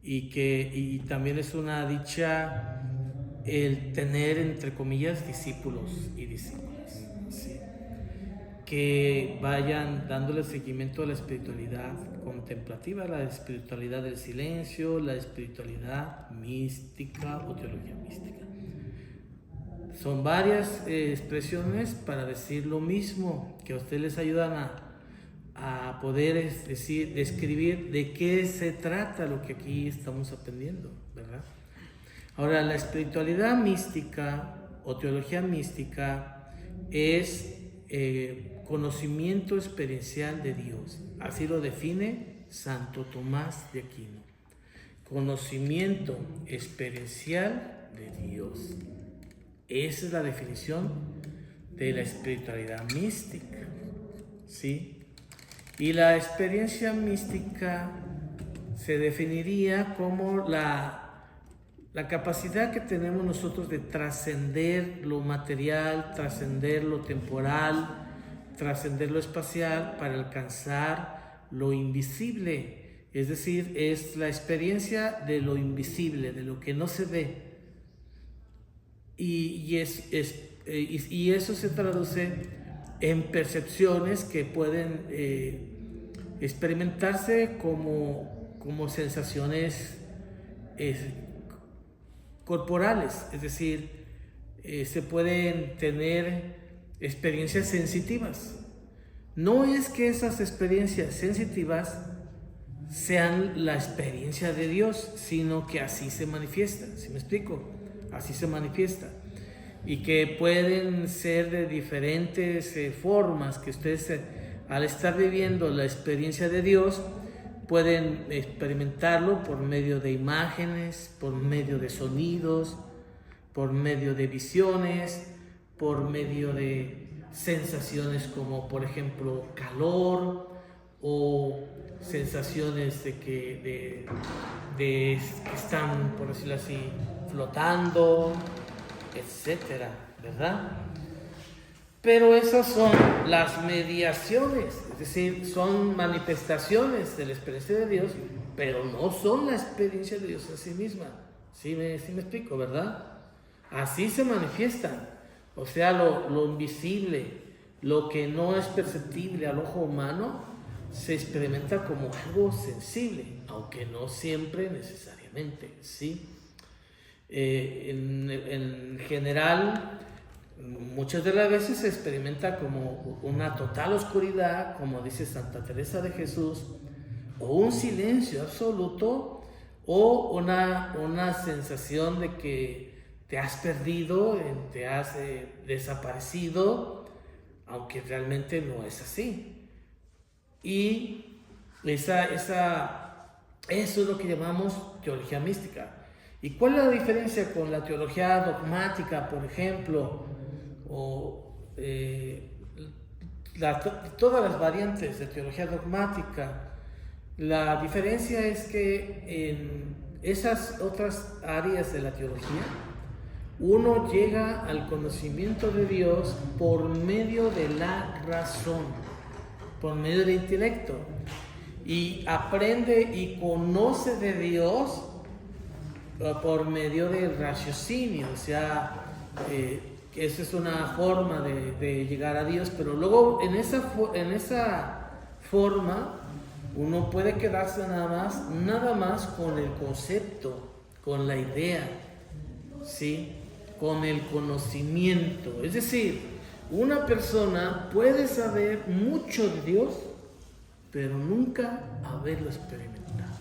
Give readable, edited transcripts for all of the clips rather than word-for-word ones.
y también es una dicha el tener, entre comillas, discípulos y discípulas, ¿sí? Que vayan dándole seguimiento a la espiritualidad contemplativa, la espiritualidad del silencio, la espiritualidad mística o teología mística. Son varias expresiones para decir lo mismo, que a ustedes les ayudan a poder describir de qué se trata lo que aquí estamos aprendiendo, ¿verdad? Ahora, la espiritualidad mística o teología mística es conocimiento experiencial de Dios. Así lo define Santo Tomás de Aquino. Conocimiento experiencial de Dios. Esa es la definición de la espiritualidad mística, ¿sí? Y la experiencia mística se definiría como la capacidad que tenemos nosotros de trascender lo material, trascender lo temporal, trascender lo espacial para alcanzar lo invisible. Es decir, es la experiencia de lo invisible, de lo que no se ve. Y eso se traduce en percepciones que pueden experimentarse como sensaciones corporales, es decir, se pueden tener experiencias sensitivas. No es que esas experiencias sensitivas sean la experiencia de Dios, sino que así se manifiestan, ¿sí me explico? Así se manifiesta. Y que pueden ser de diferentes formas, que ustedes al estar viviendo la experiencia de Dios pueden experimentarlo por medio de imágenes, por medio de sonidos, por medio de visiones, por medio de sensaciones como por ejemplo calor o sensaciones de que están, por decirlo así, flotando, etcétera, ¿verdad? Pero esas son las mediaciones, es decir, son manifestaciones de la experiencia de Dios, pero no son la experiencia de Dios en sí misma. ¿Sí me explico, verdad? Así se manifiestan. O sea, lo invisible, lo que no es perceptible al ojo humano, se experimenta como algo sensible, aunque no siempre necesariamente, ¿sí? En general, muchas de las veces se experimenta como una total oscuridad, como dice Santa Teresa de Jesús, o un silencio absoluto, o una sensación de que te has perdido, te has desaparecido, aunque realmente no es así. Y eso es lo que llamamos teología mística. ¿Y cuál es la diferencia con la teología dogmática, por ejemplo, o todas las variantes de teología dogmática? La diferencia es que en esas otras áreas de la teología, uno llega al conocimiento de Dios por medio de la razón, por medio del intelecto, y aprende y conoce de Dios por medio del raciocinio. O sea, esa es una forma de llegar a Dios, pero luego en esa forma uno puede quedarse nada más con el concepto, con la idea, ¿sí? Con el conocimiento. Es decir, una persona puede saber mucho de Dios, pero nunca haberlo experimentado.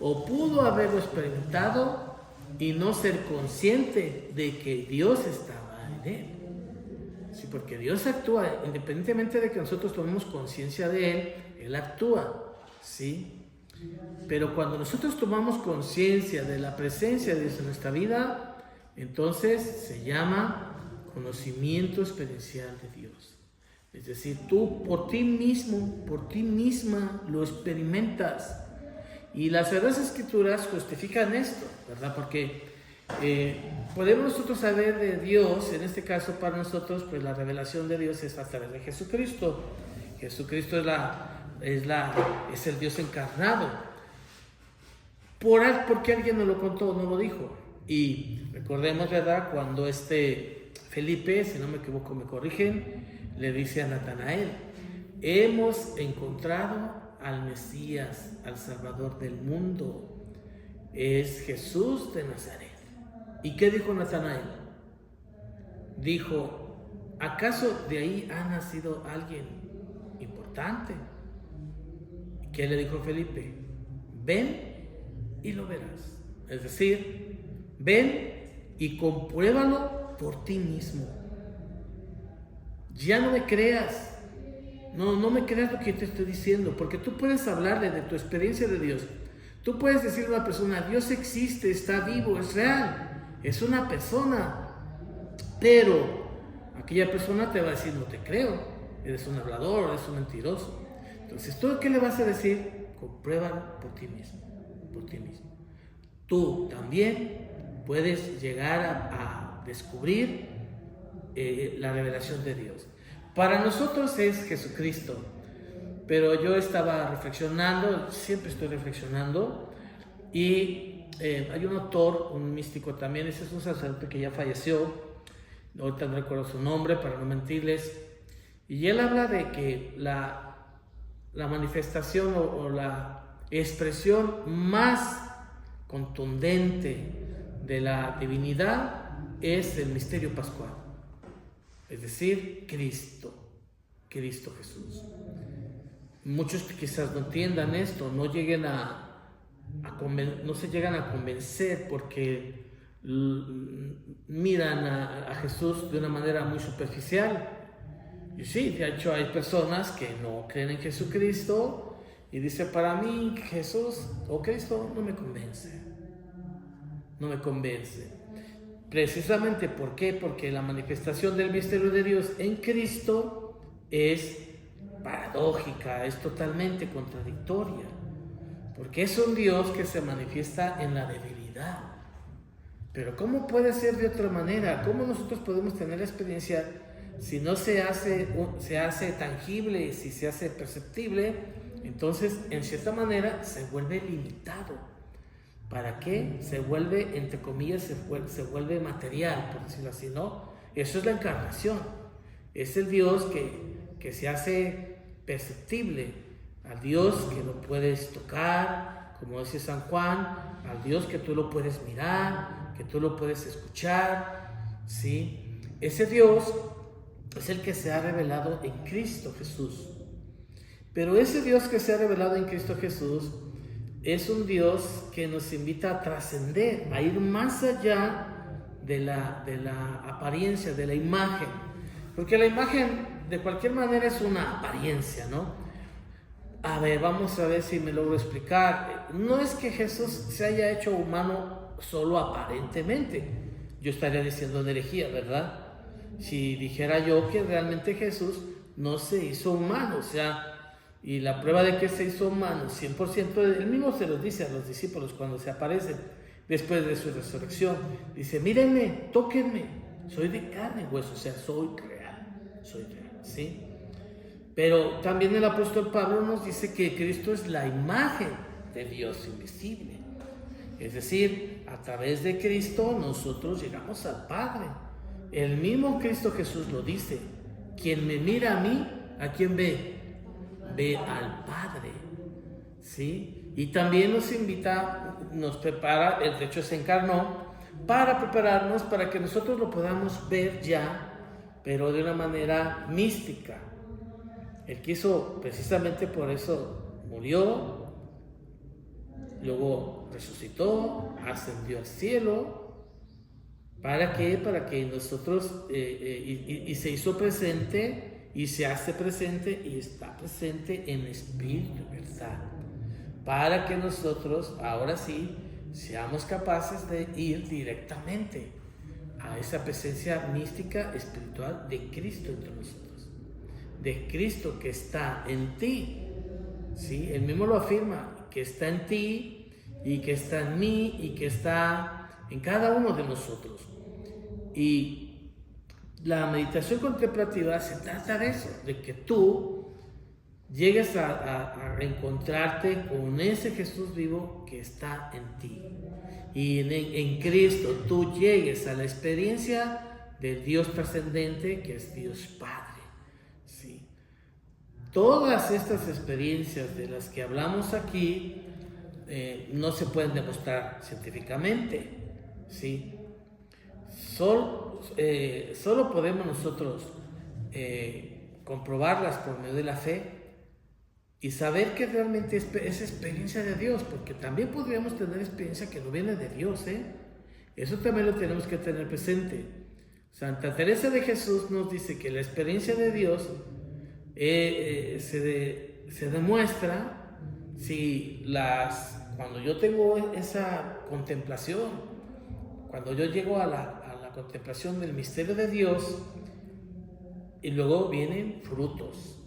O pudo haberlo experimentado y no ser consciente de que Dios estaba en él. Sí, porque Dios actúa, independientemente de que nosotros tomemos conciencia de Él, Él actúa, ¿sí? Pero cuando nosotros tomamos conciencia de la presencia de Dios en nuestra vida, entonces se llama conocimiento experiencial de Dios. Es decir, tú por ti mismo, por ti misma lo experimentas. Y las Sagradas Escrituras justifican esto, ¿verdad? Porque podemos nosotros saber de Dios, en este caso para nosotros, pues la revelación de Dios es a través de Jesucristo. Jesucristo es el Dios encarnado. porque alguien nos lo contó, nos lo dijo. Y recordemos, ¿verdad? Cuando Felipe, si no me equivoco, me corrigen, le dice a Natanael: hemos encontrado al Mesías, al Salvador del mundo, es Jesús de Nazaret. ¿Y qué dijo Natanael? Dijo: ¿acaso de ahí ha nacido alguien importante? ¿Qué le dijo Felipe? Ven y lo verás. Es decir, ven y compruébalo por ti mismo. Ya no me creas. No me creas lo que te estoy diciendo, porque tú puedes hablarle de tu experiencia de Dios. Tú puedes decirle a una persona: Dios existe, está vivo, es real, es una persona. Pero aquella persona te va a decir: no te creo, eres un hablador, eres un mentiroso. Entonces, ¿tú qué le vas a decir? Compruébalo por ti mismo, por ti mismo. Tú también puedes llegar a descubrir la revelación de Dios. Para nosotros es Jesucristo, pero yo estaba reflexionando, siempre estoy reflexionando, y hay un autor, un místico también, ese es un sacerdote que ya falleció, ahorita no recuerdo su nombre para no mentirles, y él habla de que la manifestación o la expresión más contundente de la divinidad es el misterio pascual. Es decir, Cristo Jesús. Muchos quizás no entiendan esto, no se llegan a convencer porque miran a Jesús de una manera muy superficial. Y sí, de hecho hay personas que no creen en Jesucristo y dicen: para mí Jesús o Cristo no me convence. Precisamente, ¿por qué? Porque la manifestación del misterio de Dios en Cristo es paradójica, es totalmente contradictoria, porque es un Dios que se manifiesta en la debilidad. Pero ¿cómo puede ser de otra manera? ¿Cómo nosotros podemos tener la experiencia si no se hace tangible, si se hace perceptible? Entonces, en cierta manera, se vuelve limitado. ¿Para qué? Se vuelve, entre comillas, se vuelve material, por decirlo así, ¿no? Eso es la encarnación. Es el Dios que se hace perceptible, al Dios que lo puedes tocar, como dice San Juan, al Dios que tú lo puedes mirar, que tú lo puedes escuchar, ¿sí? Ese Dios es el que se ha revelado en Cristo Jesús. Pero ese Dios que se ha revelado en Cristo Jesús es un Dios que nos invita a trascender, a ir más allá de la apariencia, de la imagen. Porque la imagen, de cualquier manera, es una apariencia, ¿no? A ver, vamos a ver si me logro explicar. No es que Jesús se haya hecho humano solo aparentemente. Yo estaría diciendo una herejía, ¿verdad? Si dijera yo que realmente Jesús no se hizo humano, o sea, y la prueba de que se hizo humano 100%, él mismo se los dice a los discípulos cuando se aparecen después de su resurrección. Dice: mírenme, tóquenme, soy de carne y hueso, o sea, soy real, ¿sí? Pero también el apóstol Pablo nos dice que Cristo es la imagen de Dios invisible. Es decir, a través de Cristo nosotros llegamos al Padre. El mismo Cristo Jesús lo dice: quien me mira a mí, ¿a quién ve? Ve al Padre, ¿sí? Y también nos invita, nos prepara, de hecho se encarnó para prepararnos para que nosotros lo podamos ver ya, pero de una manera mística. Él quiso, precisamente por eso murió, luego resucitó, ascendió al cielo. ¿Para qué? Para que nosotros, y se hizo presente, y se hace presente, y está presente en espíritu, ¿verdad? Para que nosotros, ahora sí, seamos capaces de ir directamente a esa presencia mística, espiritual de Cristo entre nosotros. De Cristo que está en ti, ¿sí? Él mismo lo afirma, que está en ti, y que está en mí, y que está en cada uno de nosotros. Y la meditación contemplativa se trata de eso, de que tú llegues a encontrarte con ese Jesús vivo que está en ti. Y en Cristo tú llegues a la experiencia del Dios trascendente, que es Dios Padre. ¿Sí? Todas estas experiencias de las que hablamos aquí no se pueden demostrar científicamente. ¿Sí? Solo podemos nosotros comprobarlas por medio de la fe y saber que realmente es experiencia de Dios, porque también podríamos tener experiencia que no viene de Dios, Eso también lo tenemos que tener presente. Santa Teresa de Jesús nos dice que la experiencia de Dios se demuestra cuando yo tengo esa contemplación, cuando yo llego a la contemplación del misterio de Dios, y luego vienen frutos.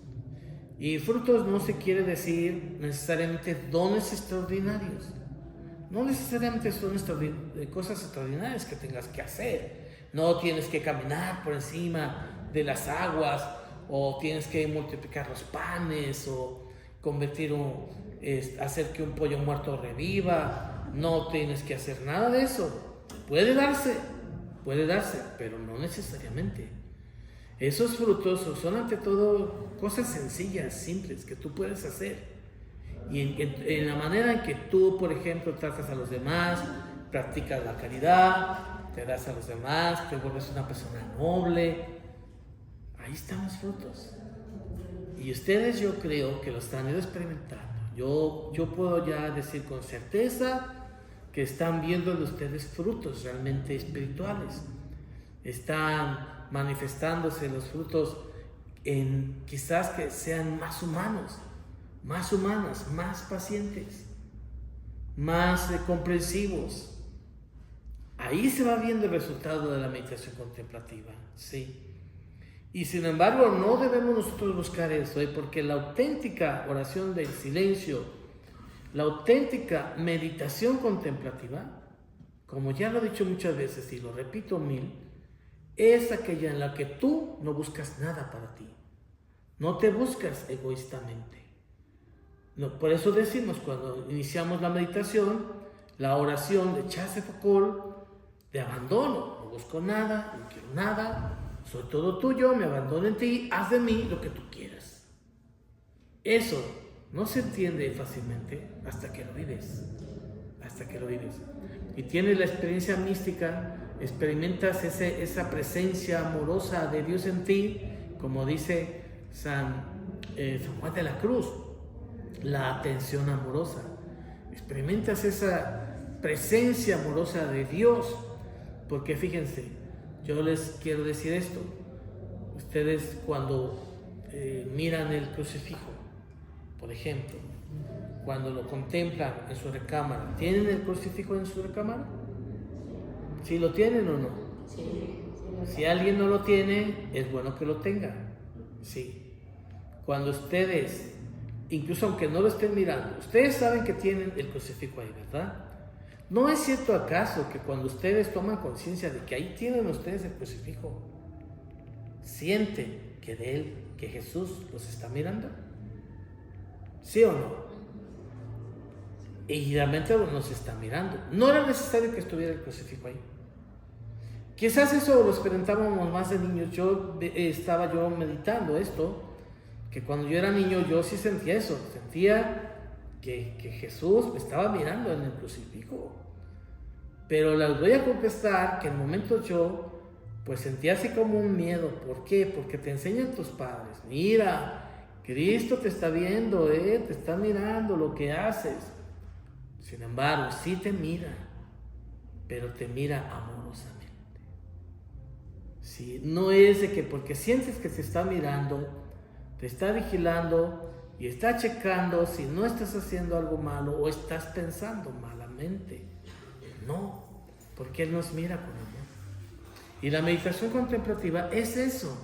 Y frutos no se quiere decir necesariamente dones extraordinarios. No necesariamente son cosas extraordinarias que tengas que hacer. No tienes que caminar por encima de las aguas, o tienes que multiplicar los panes, o hacer que un pollo muerto reviva. No tienes que hacer nada de eso. Puede darse, pero no necesariamente. Esos frutos son ante todo cosas sencillas, simples, que tú puedes hacer. Y en la manera en que tú, por ejemplo, tratas a los demás, practicas la caridad, te das a los demás, te vuelves una persona noble, ahí están los frutos. Y ustedes, yo creo que lo están experimentando. Yo puedo ya decir con certeza que están viendo de ustedes frutos realmente espirituales. Están manifestándose los frutos en quizás que sean más humanos, más humanas, más pacientes, más comprensivos. Ahí se va viendo el resultado de la meditación contemplativa, ¿sí? Y sin embargo no debemos nosotros buscar eso, porque la auténtica oración del silencio, la auténtica meditación contemplativa, como ya lo he dicho muchas veces y lo repito mil, es aquella en la que tú no buscas nada para ti. No te buscas egoístamente. No, por eso decimos cuando iniciamos la meditación, la oración de Charles de Foucault, de abandono. No busco nada, no quiero nada, soy todo tuyo, me abandono en ti, haz de mí lo que tú quieras. Eso no se entiende fácilmente hasta que lo vives. Y tienes la experiencia mística, experimentas esa presencia amorosa de Dios en ti, como dice San Juan de la Cruz, la atención amorosa. Experimentas esa presencia amorosa de Dios, porque fíjense, yo les quiero decir esto. Ustedes cuando miran el crucifijo, por ejemplo, cuando lo contemplan en su recámara, ¿tienen el crucifijo en su recámara? ¿Sí lo tienen o no? Sí. Si alguien no lo tiene, es bueno que lo tenga. Sí. Cuando ustedes, incluso aunque no lo estén mirando, ustedes saben que tienen el crucifijo ahí, ¿verdad? ¿No es cierto acaso que cuando ustedes toman conciencia de que ahí tienen ustedes el crucifijo, sienten que Jesús los está mirando? ¿Sí o no? Y realmente nos está mirando. No era necesario que estuviera el crucifijo ahí. Quizás eso lo experimentábamos más de niños. Estaba yo meditando esto, que cuando yo era niño yo sí sentía eso. Sentía que Jesús me estaba mirando en el crucifijo. Pero les voy a confesar que en momentos yo pues sentía así como un miedo. ¿Por qué? Porque te enseñan tus padres. Mira, Cristo te está viendo, te está mirando lo que haces. Sin embargo, sí te mira, pero te mira amorosamente. Sí, no es de que porque sientes que te está mirando, te está vigilando y está checando si no estás haciendo algo malo o estás pensando malamente. No, porque Él nos mira con amor. Y la meditación contemplativa es eso,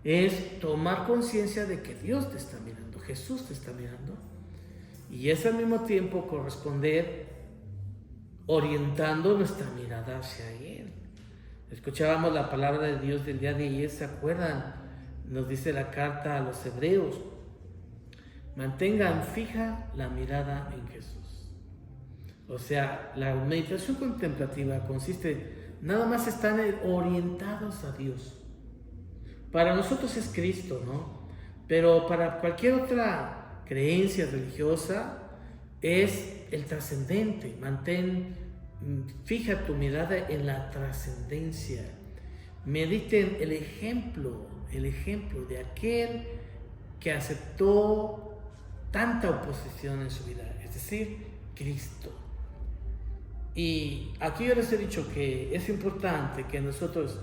es tomar conciencia de que Dios te está mirando, Jesús te está mirando. Y es al mismo tiempo corresponder orientando nuestra mirada hacia Él. Escuchábamos la palabra de Dios del día de ayer, ¿se acuerdan? Nos dice la carta a los Hebreos. mantengan fija la mirada en Jesús. O sea, la meditación contemplativa consiste, nada más están orientados a Dios. Para nosotros es Cristo, ¿no? Pero para cualquier otra creencia religiosa es el trascendente. Fija tu mirada en la trascendencia. Mediten el ejemplo de aquel que aceptó tanta oposición en su vida, es decir, Cristo. Y aquí yo les he dicho que es importante que nosotros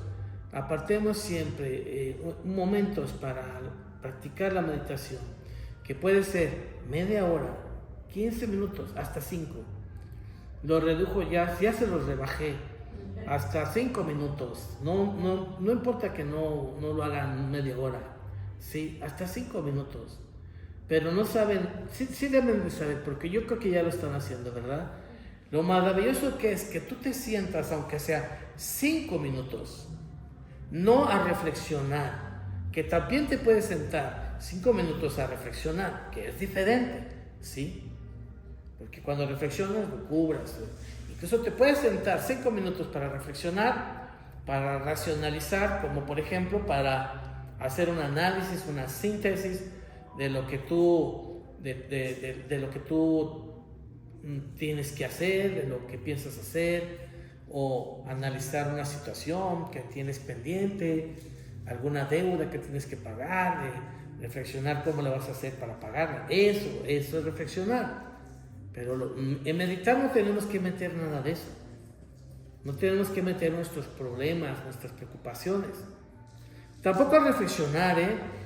apartemos siempre momentos para practicar la meditación, que puede ser media hora, 15 minutos, hasta 5. Lo redujo ya se los rebajé hasta 5 minutos. No importa que no lo hagan media hora, sí, hasta 5 minutos. Pero no saben, sí deben de saber, porque yo creo que ya lo están haciendo, ¿verdad? Lo maravilloso que es que tú te sientas, aunque sea 5 minutos, no a reflexionar, que también te puedes sentar 5 minutos a reflexionar, que es diferente, ¿sí? Porque cuando reflexionas, lo cubras. Incluso te puedes sentar 5 minutos para reflexionar, para racionalizar, como por ejemplo para hacer un análisis, una síntesis de lo que tú, de lo que tú tienes que hacer, de lo que piensas hacer, o analizar una situación que tienes pendiente, alguna deuda que tienes que pagar, reflexionar cómo le vas a hacer para pagarla. Eso es reflexionar. Pero en meditar no tenemos que meter nada de eso. No tenemos que meter nuestros problemas, nuestras preocupaciones. Tampoco al reflexionar,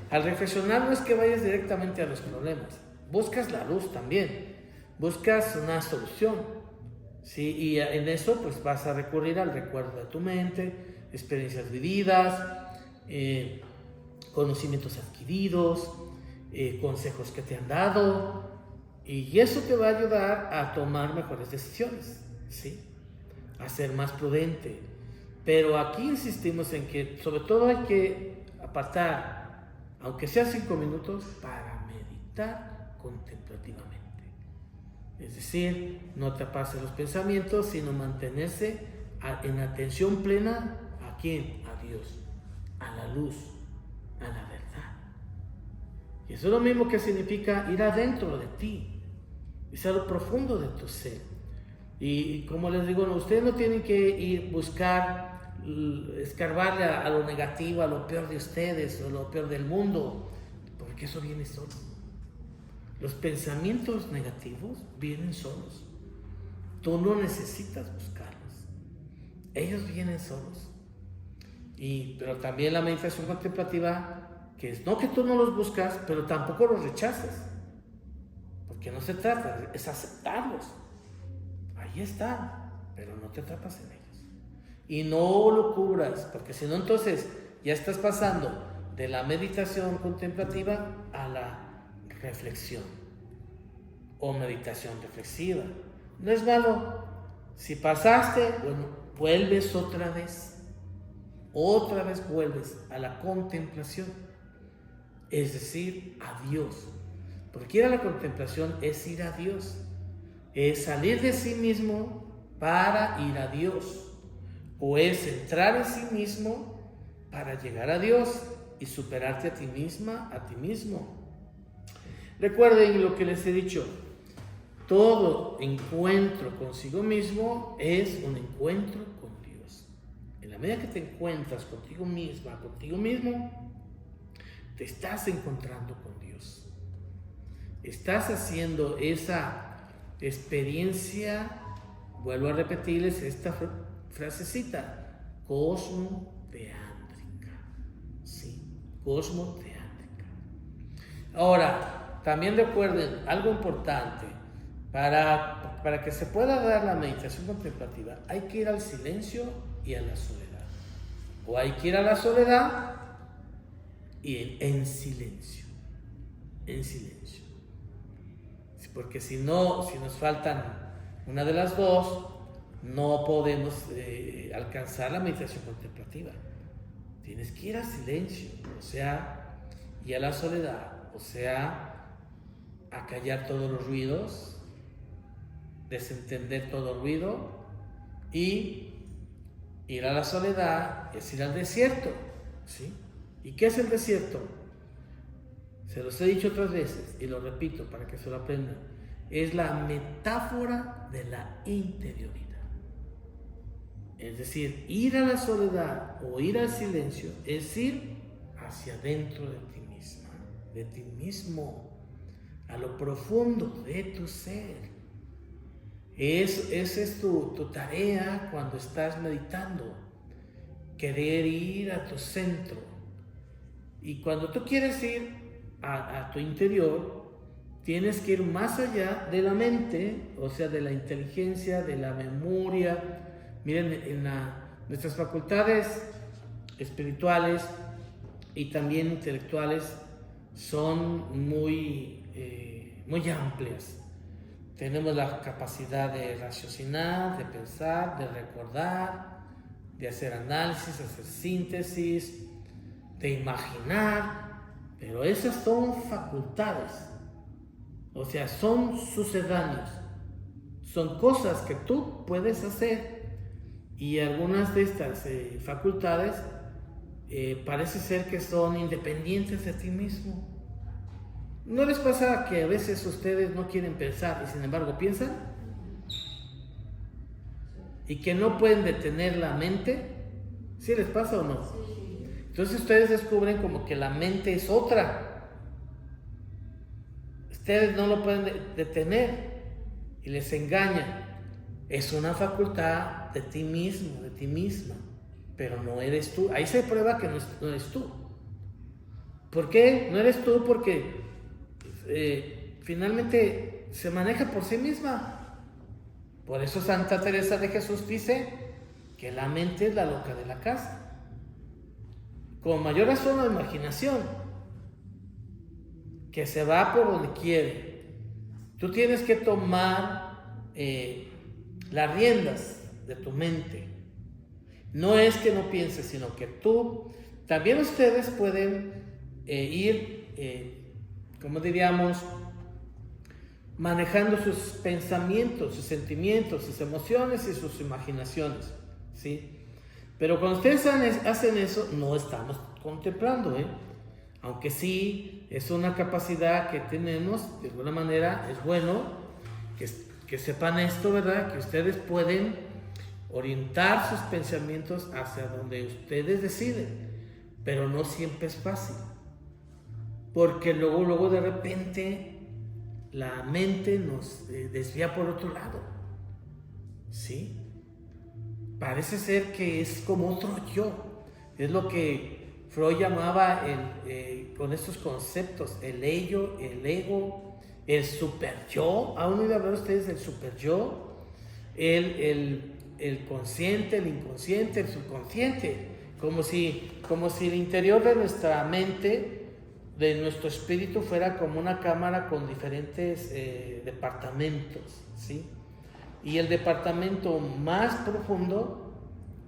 Al reflexionar no es que vayas directamente a los problemas. Buscas la luz también. Buscas una solución. ¿Sí? Y en eso pues vas a recurrir al recuerdo de tu mente, experiencias vividas, conocimientos adquiridos, consejos que te han dado. Y eso te va a ayudar a tomar mejores decisiones, ¿sí? A ser más prudente. Pero aquí insistimos en que sobre todo hay que apartar, aunque sea 5 minutos, para meditar contemplativamente. Es decir, no te pases los pensamientos, sino mantenerse en atención plena. ¿A quién? A Dios, a la luz, a la verdad. Y eso es lo mismo que significa ir adentro de ti. Es a lo profundo de tu ser. Y como les digo, ustedes no tienen que ir buscar, escarbarle a lo negativo, a lo peor de ustedes o lo peor del mundo, porque eso viene solo. Los pensamientos negativos vienen solos. Tú no necesitas buscarlos. Ellos vienen solos. Pero también la meditación contemplativa, que es no que tú no los buscas, pero tampoco los rechazas. Que no se trata, es aceptarlos. Ahí están, pero no te atrapas en ellos. Y no lo cubras, porque si no, entonces ya estás pasando de la meditación contemplativa a la reflexión o meditación reflexiva. No es malo. Si pasaste, bueno, vuelves otra vez vuelves a la contemplación, es decir, a Dios. Porque ir a la contemplación es ir a Dios, es salir de sí mismo para ir a Dios, o es entrar en sí mismo para llegar a Dios y superarte a ti misma, a ti mismo. Recuerden lo que les he dicho, todo encuentro consigo mismo es un encuentro con Dios. En la medida que te encuentras contigo misma, contigo mismo, te estás encontrando con Dios. Estás haciendo esa experiencia, vuelvo a repetirles esta frasecita, cosmoteándrica, ¿sí? Cosmoteándrica. Ahora, también recuerden algo importante, para que se pueda dar la meditación contemplativa, hay que ir al silencio y a la soledad. O hay que ir a la soledad y en silencio, en silencio. Porque si nos faltan una de las dos, no podemos alcanzar la meditación contemplativa. Tienes que ir al silencio, y a la soledad, acallar todos los ruidos, desentender todo ruido, y ir a la soledad es ir al desierto, ¿sí? ¿Y qué es el desierto? Se los he dicho otras veces y lo repito para que se lo aprendan. Es la metáfora de la interioridad. Es decir, ir a la soledad o ir al silencio es ir hacia adentro de ti misma, de ti mismo, a lo profundo de tu ser. Esa es tu tarea cuando estás meditando, querer ir a tu centro. Y cuando tú quieres ir a tu interior, tienes que ir más allá de la mente, o sea, de la inteligencia, de la memoria. Miren, nuestras facultades espirituales y también intelectuales son muy amplias. Tenemos la capacidad de raciocinar, de pensar, de recordar, de hacer análisis, hacer síntesis, de imaginar, pero esas son facultades, o sea, son sucedáneos, son cosas que tú puedes hacer, y algunas de estas facultades parece ser que son independientes de ti mismo. ¿No les pasa que a veces ustedes no quieren pensar y sin embargo piensan? ¿Y que no pueden detener la mente? ¿Sí les pasa o no? Entonces ustedes descubren como que la mente es otra. Ustedes no lo pueden detener y les engañan. Es una facultad de ti mismo, de ti misma, pero no eres tú. Ahí se prueba que no eres tú. ¿Por qué? No eres tú porque finalmente se maneja por sí misma. Por eso Santa Teresa de Jesús dice que la mente es la loca de la casa. Con mayor razón la imaginación, que se va por donde quiere. Tú tienes que tomar las riendas de tu mente. No es que no pienses, sino que tú, también ustedes pueden ir, como diríamos, manejando sus pensamientos, sus sentimientos, sus emociones y sus imaginaciones, ¿sí? Pero cuando ustedes hacen eso, no estamos contemplando, aunque sí es una capacidad que tenemos, de alguna manera es bueno que sepan esto, ¿verdad? Que ustedes pueden orientar sus pensamientos hacia donde ustedes deciden, pero no siempre es fácil, porque luego de repente la mente nos desvía por otro lado, ¿sí? Parece ser que es como otro yo. Es lo que Freud llamaba con estos conceptos, el ello, el ego, el superyo. ¿Han oído hablar ustedes del superyo? El consciente, el inconsciente, el subconsciente. Como si el interior de nuestra mente, de nuestro espíritu, fuera como una cámara con diferentes departamentos, ¿sí? Y el departamento más profundo,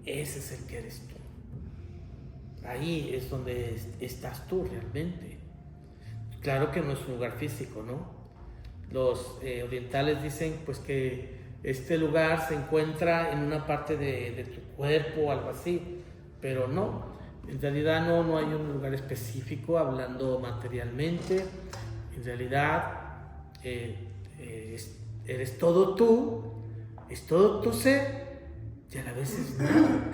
ese es el que eres tú. Ahí es donde estás tú realmente. Claro que no es un lugar físico, ¿no? Los orientales dicen pues que este lugar se encuentra en una parte de tu cuerpo o algo así, pero no. En realidad no hay un lugar específico hablando materialmente. En realidad eres todo tú. Es todo tu ser y a la vez es nada.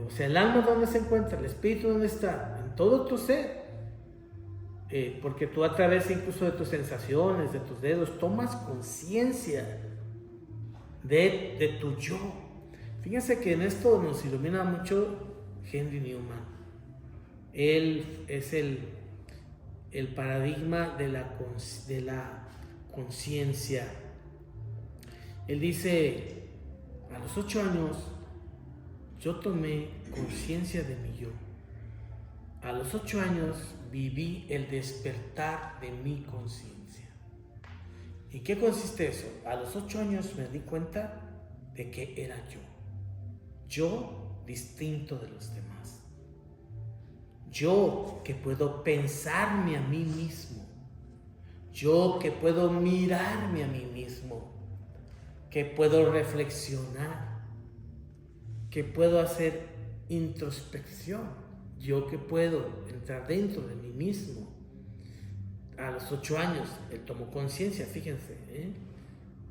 O sea, el alma, ¿dónde se encuentra? El espíritu, ¿dónde está? En todo tu ser. Porque tú, a través incluso de tus sensaciones, de tus dedos, tomas conciencia de tu yo. Fíjense que en esto nos ilumina mucho Henry Newman. Él es el paradigma de la conciencia. Él dice, a los 8 años yo tomé conciencia de mi yo. A los 8 años viví el despertar de mi conciencia. ¿Y qué consiste eso? A los 8 años me di cuenta de que era yo distinto de los demás. Yo que puedo pensarme a mí mismo. Yo que puedo mirarme a mí mismo, que puedo reflexionar, que puedo hacer introspección, yo que puedo entrar dentro de mí mismo. A los 8 años él tomó conciencia, fíjense,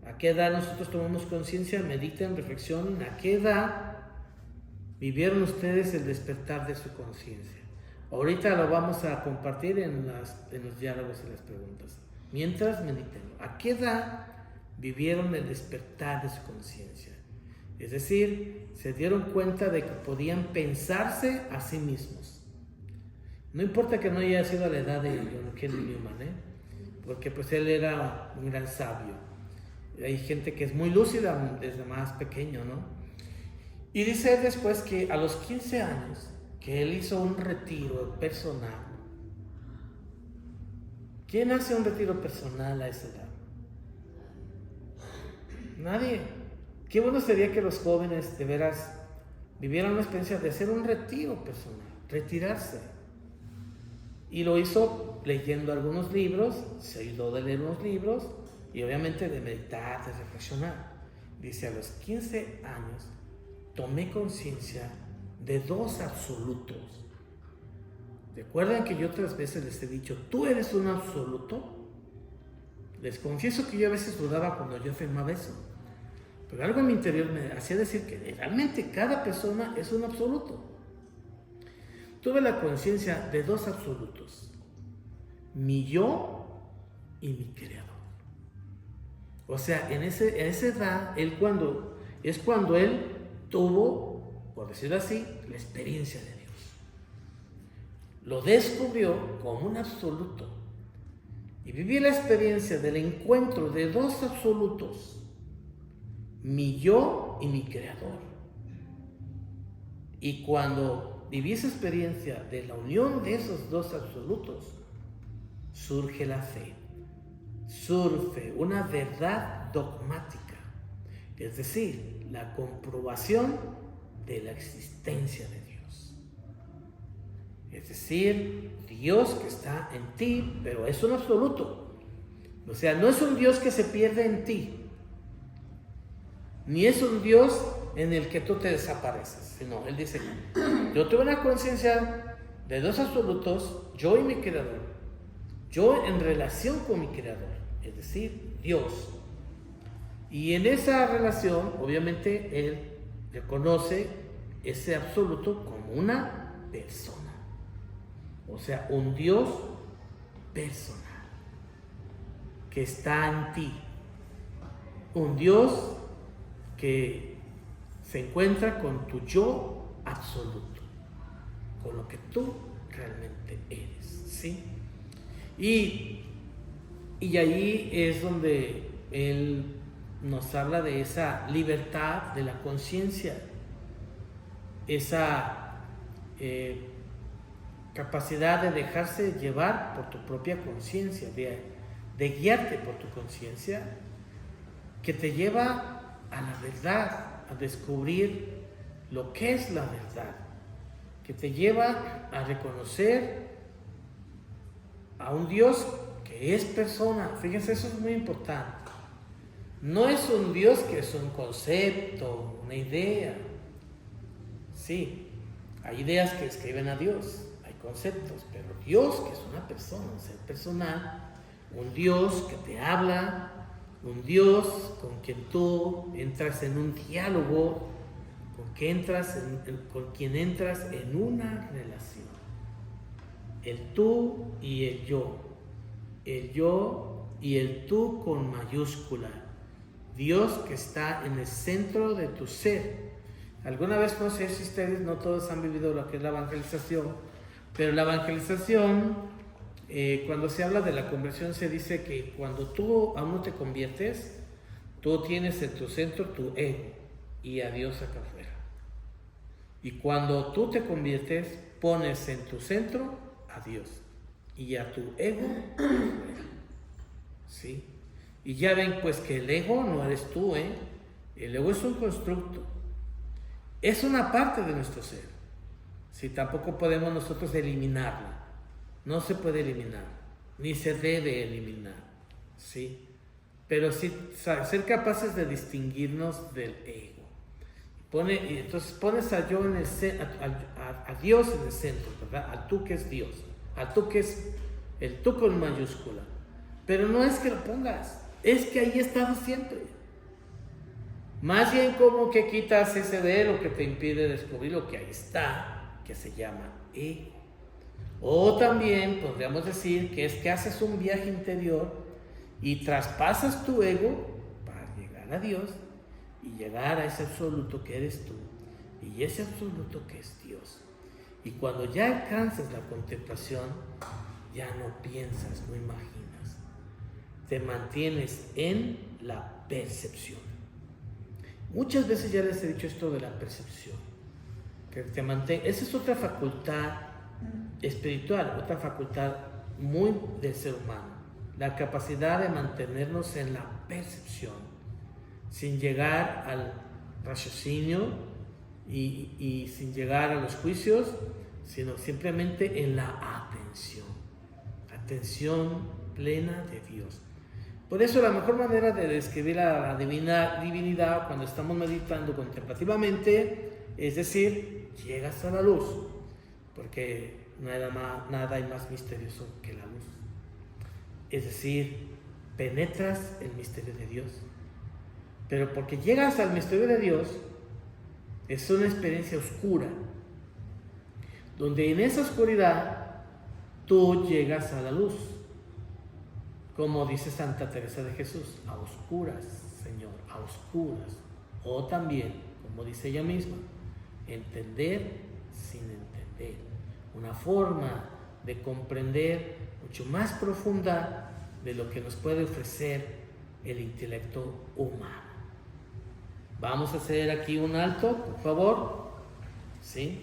¿a qué edad nosotros tomamos conciencia? Mediten, reflexionen, ¿a qué edad vivieron ustedes el despertar de su conciencia? Ahorita lo vamos a compartir en los diálogos y las preguntas. Mientras, mediten. ¿A qué edad vivieron el despertar de su conciencia? Es decir, se dieron cuenta de que podían pensarse a sí mismos. No importa que no haya sido a la edad de John Henry Newman, porque pues él era un gran sabio. Hay gente que es muy lúcida desde más pequeño, ¿no? Y dice después que a los 15 años, que él hizo un retiro personal. ¿Quién hace un retiro personal a esa edad? Nadie. Qué bueno sería que los jóvenes de veras vivieran la experiencia de hacer un retiro personal, retirarse. Y lo hizo leyendo algunos libros, se ayudó de leer unos libros y obviamente de meditar, de reflexionar. Dice, a los 15 años tomé conciencia de 2 absolutos. ¿Recuerdan que yo otras veces les he dicho, tú eres un absoluto? Les confieso que yo a veces dudaba cuando yo afirmaba eso. Pero algo en mi interior me hacía decir que realmente cada persona es un absoluto. Tuve la conciencia de 2 absolutos, mi yo y mi creador. O sea, en esa edad, cuando él tuvo, por decirlo así, la experiencia de Dios. Lo descubrió como un absoluto y viví la experiencia del encuentro de 2 absolutos, mi yo y mi creador. Y cuando viví esa experiencia de la unión de esos 2 absolutos, surge la fe, surge una verdad dogmática, es decir, la comprobación de la existencia de Dios. Es decir, Dios que está en ti, pero es un absoluto. O sea, no es un Dios que se pierde en ti, ni es un Dios en el que tú te desapareces, sino Él dice, yo tuve una conciencia de 2 absolutos, yo y mi creador, yo en relación con mi creador, es decir, Dios. Y en esa relación, obviamente, Él reconoce ese absoluto como una persona, o sea, un Dios personal que está en ti, un Dios que se encuentra con tu yo absoluto, con lo que tú realmente eres, ¿sí? Y ahí es donde él nos habla de esa libertad de la conciencia, esa capacidad de dejarse llevar por tu propia conciencia, de guiarte por tu conciencia, que te lleva a la verdad, a descubrir lo que es la verdad, que te lleva a reconocer a un Dios que es persona. Fíjense, eso es muy importante. No es un Dios que es un concepto, una idea. Sí, hay ideas que describen a Dios, hay conceptos, pero Dios que es una persona, un ser personal, un Dios que te habla, un Dios con quien tú entras en un diálogo, con quien entras en una relación. El tú y el yo y el tú con mayúscula. Dios que está en el centro de tu ser. Alguna vez, no sé si ustedes, no todos han vivido lo que es la evangelización, pero la evangelización, cuando se habla de la conversión, se dice que cuando tú aún no te conviertes, tú tienes en tu centro tu ego y a Dios acá afuera. Y cuando tú te conviertes, pones en tu centro a Dios y a tu ego acá afuera. ¿Sí? Y ya ven pues que el ego no eres tú, el ego es un constructo, es una parte de nuestro ser. Si tampoco podemos nosotros eliminarla, no se puede eliminar, ni se debe eliminar. ¿sí? Pero sí ser capaces de distinguirnos del ego. Entonces pones a yo en el a Dios en el centro, ¿verdad? Al tú que es Dios, al tú que es el tú con mayúscula. Pero no es que lo pongas, es que ahí ha estado siempre. Más bien como que quitas ese velo que te impide descubrir lo que ahí está, que se llama ego. O también podríamos decir que es que haces un viaje interior y traspasas tu ego para llegar a Dios y llegar a ese absoluto que eres tú y ese absoluto que es Dios. Y cuando ya alcanzas la contemplación, ya no piensas, no imaginas, te mantienes en la percepción. Muchas veces ya les he dicho esto de la percepción, que te esa es otra facultad espiritual, otra facultad muy del ser humano, la capacidad de mantenernos en la percepción, sin llegar al raciocinio y sin llegar a los juicios, sino simplemente en la atención plena de Dios. Por eso la mejor manera de describir a la divinidad cuando estamos meditando contemplativamente es decir, llegas a la luz, porque nada hay más misterioso que la luz. Es decir, penetras el misterio de Dios. Pero porque llegas al misterio de Dios, es una experiencia oscura, donde en esa oscuridad tú llegas a la luz. Como dice Santa Teresa de Jesús, a oscuras, Señor, a oscuras. O también, como dice ella misma, entender sin entender. Una forma de comprender mucho más profunda de lo que nos puede ofrecer el intelecto humano. Vamos a hacer aquí un alto, por favor. ¿Sí?